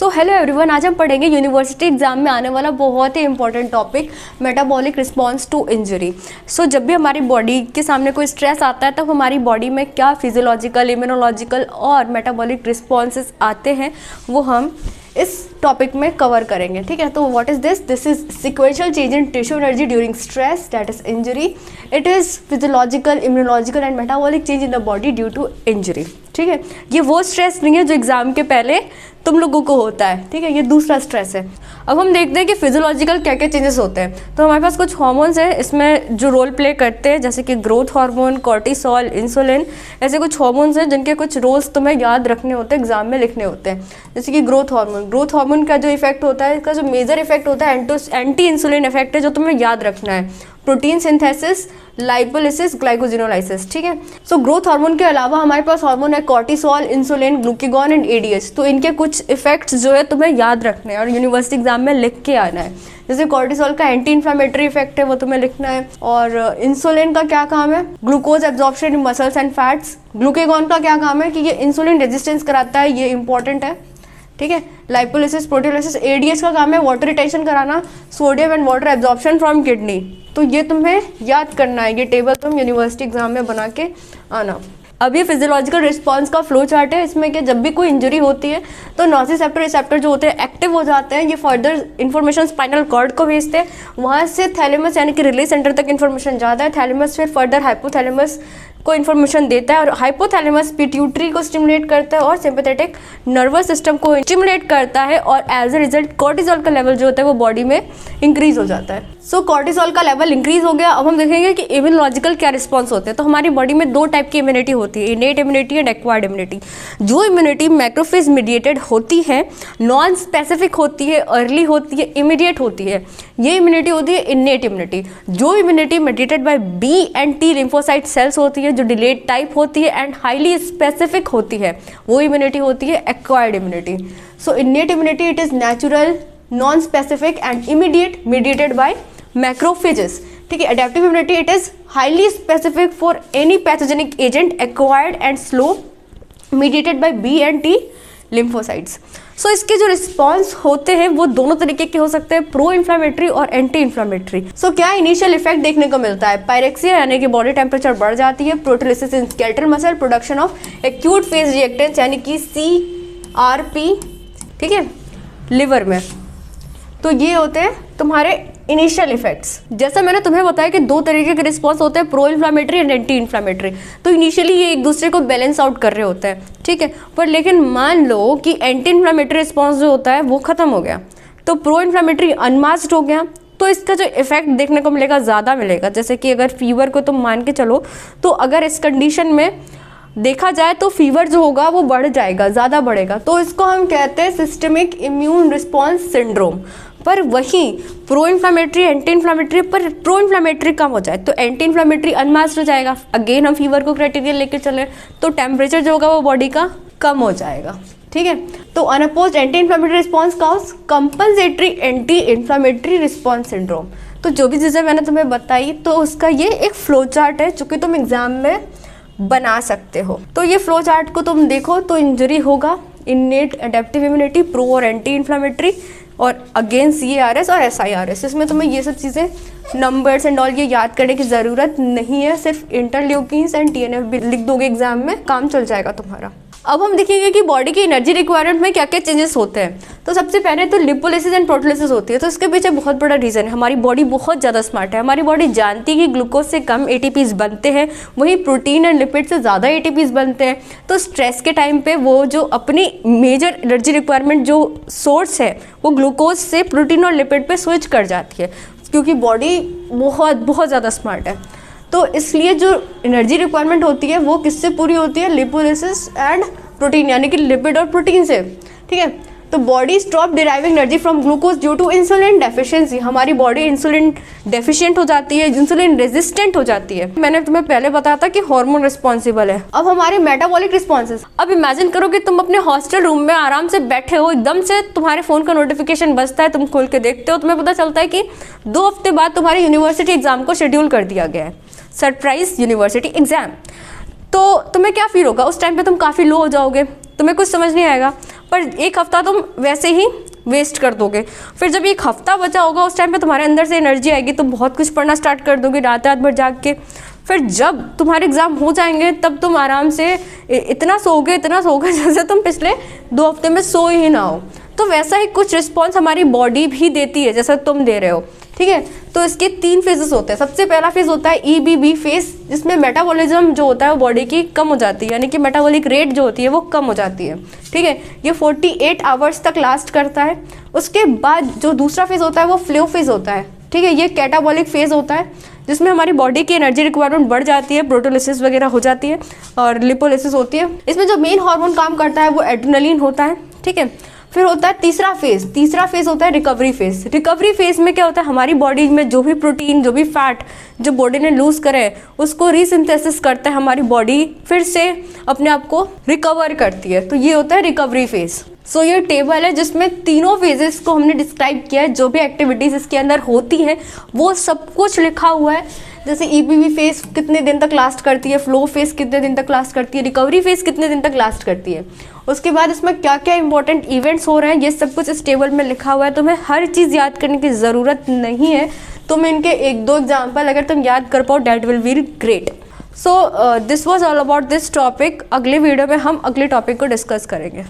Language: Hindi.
सो हेलो एवरीवन, आज हम पढ़ेंगे यूनिवर्सिटी एग्जाम में आने वाला बहुत ही important topic metabolic response to injury. So जब भी हमारी बॉडी के सामने कोई स्ट्रेस आता है तब हमारी बॉडी में क्या फिजियोलॉजिकल, इम्यूनोलॉजिकल और मेटाबॉलिक रिस्पॉन्सेस आते हैं वो हम इस टॉपिक में कवर करेंगे। ठीक है, तो what is this? This is sequential change in tissue energy during stress, that is injury. It is physiological, immunological and metabolic change in the body due to injury. ठीक है, ये वो स्ट्रेस नहीं है जो एग्जाम के पहले तुम लोगों को होता है। ठीक है, ये दूसरा स्ट्रेस है। अब हम देखते हैं कि फिजियोलॉजिकल क्या क्या चेंजेस होते हैं। तो हमारे पास कुछ हार्मोन्स हैं इसमें जो रोल प्ले करते हैं, जैसे कि ग्रोथ हार्मोन, कॉर्टिसोल, इंसुलिन। ऐसे कुछ हार्मोन्स हैं जिनके कुछ रोल्स तुम्हें याद रखने होते हैं, एग्जाम में लिखने होते हैं। जैसे कि ग्रोथ हार्मोन का जो इफेक्ट होता है, इसका जो मेजर इफेक्ट होता है एंटी इंसुलिन इफेक्ट है, जो तुम्हें याद रखना है। Protein synthesis, lipolysis, glycogenolysis. ठीक है, सो ग्रोथ हार्मोन के अलावा हमारे पास हार्मोन है cortisol, insulin, glucagon and ADH. तो इनके कुछ इफेक्ट्स जो है तुम्हें याद रखने हैं और यूनिवर्सिटी एग्जाम में लिख के आना है। जैसे कॉर्टिसोल का एंटी इन्फ्लामेटरी इफेक्ट है, वो तुम्हें लिखना है। और इंसुलिन का क्या काम है? Glucose absorption in muscles and fats. Glucagon का क्या काम है कि ये इंसुलिन रेजिस्टेंस कराता है, ये इंपॉर्टेंट है। ठीक है, लाइपोलिसिस, प्रोटीओलिसिस। एडीएच का काम है वाटर रिटेंशन कराना, sodium and water absorption from kidney. तो ये तुम्हें याद करना है, ये टेबल तुम यूनिवर्सिटी एग्जाम में बना के आना। अब ये फिजियोलॉजिकल रिस्पांस का फ्लो चार्ट है। इसमें क्या, जब भी कोई इंजरी होती है तो नोसिसेप्टर रिसेप्टर जो होते हैं एक्टिव हो जाते हैं। ये फर्दर इन्फॉर्मेशन स्पाइनल कॉर्ड को भेजते हैं, वहाँ से थैलेमस यानी कि रिलीज सेंटर तक इन्फॉर्मेशन जाता है। थैलेमस फिर फर्दर हाइपोथैलेमस को इन्फॉर्मेशन देता है और हाइपोथैलेमस पिट्यूटरी को स्टिमुलेट करता है और सिंपैथेटिक नर्वस सिस्टम को स्टिमुलेट करता है और एज ए रिजल्ट कॉर्टिसोल का लेवल जो होता है वो बॉडी में इंक्रीज हो जाता है। सो कॉर्टिसोल का लेवल इंक्रीज हो गया। अब हम देखेंगे कि इम्यूनोलॉजिकल क्या रिस्पॉन्स होते हैं। तो हमारी बॉडी में दो टाइप की इम्यूनिटी होती है, innate immunity and acquired immunity. जो इम्यूनिटी मैक्रोफेज मीडिएटेड होती है, नॉन स्पेसिफिक होती है, अर्ली होती है, इमीडिएट होती है, ये इम्यूनिटी होती है इनेट इम्यूनिटी। जो immunity mediated by B and T lymphocyte cells होती है, जो डिलेड टाइप होती है एंड हाईली स्पेसिफिक होती है, वो इम्यूनिटी होती है acquired immunity. So innate immunity it is natural, non specific and immediate, mediated by macrophages. ठीक है, adaptive immunity it is highly specific for any pathogenic agent, acquired and slow, mediated by B and T lymphocytes. So इसके जो रिस्पॉन्स होते हैं वो दोनों तरीके के हो सकते हैं, प्रो इन्फ्लामेटरी और एंटी इन्फ्लामेटरी। सो क्या इनिशियल इफेक्ट देखने को मिलता है? पायरेक्सिया यानी कि बॉडी टेम्परेचर बढ़ जाती है, proteolysis in skeletal muscle, production of acute phase reactants यानी कि CRP। ठीक है, लिवर में। तो ये होते हैं तुम्हारे इनिशियल इफेक्ट्स। जैसा मैंने तुम्हें बताया कि दो तरीके के रिस्पॉन्स होते हैं, pro inflammatory and anti inflammatory. तो इनिशियली ये एक दूसरे को बैलेंस आउट कर रहे होते हैं। ठीक है, पर लेकिन मान लो कि एंटी इन्फ्लामेटरी रिस्पॉन्स जो होता है वो खत्म हो गया, तो प्रो इन्फ्लामेटरी अनमास्क्ड हो गया, तो इसका जो इफेक्ट देखने को मिलेगा ज़्यादा मिलेगा। जैसे कि अगर फीवर को तुम मान के चलो, तो अगर इस कंडीशन में देखा जाए तो फीवर जो होगा वो बढ़ जाएगा, ज़्यादा बढ़ेगा, तो इसको हम कहते हैं सिस्टमिक इम्यून रिस्पॉन्स सिंड्रोम। पर वहीं प्रो इन्फ्लामेटरी, एंटी इन्फ्लामेटरी, पर प्रो इन्फ्लामेटरी कम हो जाए तो एंटी इन्फ्लामेटरी अनमास्क्ड हो जाएगा। अगेन हम फीवर को क्राइटेरिया लेकर चले तो टेम्परेचर जो होगा वो बॉडी का कम हो जाएगा। ठीक है, तो unopposed anti inflammatory response cause compensatory anti inflammatory response syndrome. तो जो भी चीज़ें मैंने तुम्हें बताई तो उसका ये एक फ्लो चार्ट है जो कि तुम एग्जाम में बना सकते हो। तो ये फ्लो चार्ट को तुम देखो तो इंजरी होगा, इनेट, एडेप्टिव इम्यूनिटी, प्रो और एंटी इन्फ्लामेटरी, और अगेन CARS और SIRS। इसमें तुम्हें ये सब चीज़ें, नंबर्स एंड ऑल ये याद करने की ज़रूरत नहीं है, सिर्फ इंटरल्यूकिन्स एंड TNF भी लिख दोगे एग्जाम में, काम चल जाएगा तुम्हारा। अब हम देखेंगे कि बॉडी की एनर्जी रिक्वायरमेंट में क्या क्या चेंजेस होते हैं। तो सबसे पहले तो लिपोलिसिस एंड प्रोटीलिसिस होती है। तो इसके पीछे बहुत बड़ा रीज़न है, हमारी बॉडी बहुत ज़्यादा स्मार्ट है। हमारी बॉडी जानती है कि ग्लूकोज से कम ATPs बनते हैं, वहीं प्रोटीन एंड लिपिड से ज़्यादा ATPs बनते हैं। तो स्ट्रेस के टाइम पे वो जो अपनी मेजर एनर्जी रिक्वायरमेंट जो सोर्स है वो ग्लूकोज से प्रोटीन और लिपिड पे स्विच कर जाती है, क्योंकि बॉडी बहुत ज़्यादा स्मार्ट है। तो इसलिए जो एनर्जी रिक्वायरमेंट होती है वो किससे पूरी होती है? लिपोलिसिस एंड प्रोटीन यानी कि लिपिड और प्रोटीन से। ठीक है, तो body stop deriving energy from glucose due to insulin deficiency. हमारी बॉडी इंसुलिन डेफिशिएंट हो जाती है, इंसुलिन रेजिस्टेंट हो जाती है। मैंने तुम्हें पहले बताया था कि हार्मोन रिस्पॉन्सिबल है। अब हमारे मेटाबॉलिक रिस्पॉन्सेस, अब इमेजिन करो कि तुम अपने हॉस्टल रूम में आराम से बैठे हो, एकदम से तुम्हारे फ़ोन का नोटिफिकेशन बजता है, तुम खोल के देखते हो, तुम्हें पता चलता है कि 2 हफ्ते बाद तुम्हारे यूनिवर्सिटी एग्जाम को शेड्यूल कर दिया गया है, सरप्राइज यूनिवर्सिटी एग्जाम। तो तुम्हें क्या फील होगा? उस टाइम पे तुम काफ़ी लो हो जाओगे, तुम्हें कुछ समझ नहीं आएगा। पर एक हफ्ता तुम वैसे ही वेस्ट कर दोगे। फिर जब एक हफ्ता बचा होगा उस टाइम पे तुम्हारे अंदर से एनर्जी आएगी, तुम बहुत कुछ पढ़ना स्टार्ट कर दोगे रात रात भर जाग के। फिर जब तुम्हारे एग्ज़ाम हो जाएंगे तब तुम आराम से इतना सोओगे जैसे तुम पिछले 2 हफ्ते में सो ही ना हो। तो वैसा ही कुछ रिस्पॉन्स हमारी बॉडी भी देती है जैसा तुम दे रहे हो, ठीक है। तो इसके 3 फेजेस होते हैं। सबसे पहला फेज होता है EBB फेज, जिसमें मेटाबॉलिज्म जो होता है वो बॉडी की कम हो जाती है, यानी कि मेटाबॉलिक रेट जो होती है वो कम हो जाती है, ठीक है। ये 48 आवर्स तक लास्ट करता है। उसके बाद जो दूसरा फेज होता है वो फ्लो फेज होता है, ठीक है। ये कैटाबॉलिक फेज होता है जिसमें हमारी बॉडी की एनर्जी रिक्वायरमेंट बढ़ जाती है, प्रोटोलिसिस वगैरह हो जाती है और लिपोलिसिस होती है। इसमें जो मेन हार्मोन काम करता है वो एड्रेनलिन होता है, ठीक है। फिर होता है तीसरा फेज होता है रिकवरी फेज। रिकवरी फेज में क्या होता है, हमारी बॉडी में जो भी प्रोटीन, जो भी फैट जो बॉडी ने लूज करे उसको रीसिंथेसिस करता है हमारी बॉडी, फिर से अपने आप को रिकवर करती है। तो ये होता है रिकवरी फेज। सो ये टेबल है जिसमें तीनों फेजेस को हमने डिस्क्राइब किया है, जो भी एक्टिविटीज़ इसके अंदर होती हैं वो सब कुछ लिखा हुआ है। जैसे EBB फेज कितने दिन तक लास्ट करती है, फ्लो फेज कितने दिन तक लास्ट करती है, रिकवरी फेज कितने दिन तक लास्ट करती है, उसके बाद इसमें क्या क्या इंपॉर्टेंट इवेंट्स हो रहे हैं, ये सब कुछ इस टेबल में लिखा हुआ है। तुम्हें हर चीज़ याद करने की ज़रूरत नहीं है, तुम इनके 1-2 एग्जाम्पल अगर तुम याद कर पाओ that will be great. So this was all about this topic. अगले वीडियो में हम अगले टॉपिक को डिस्कस करेंगे।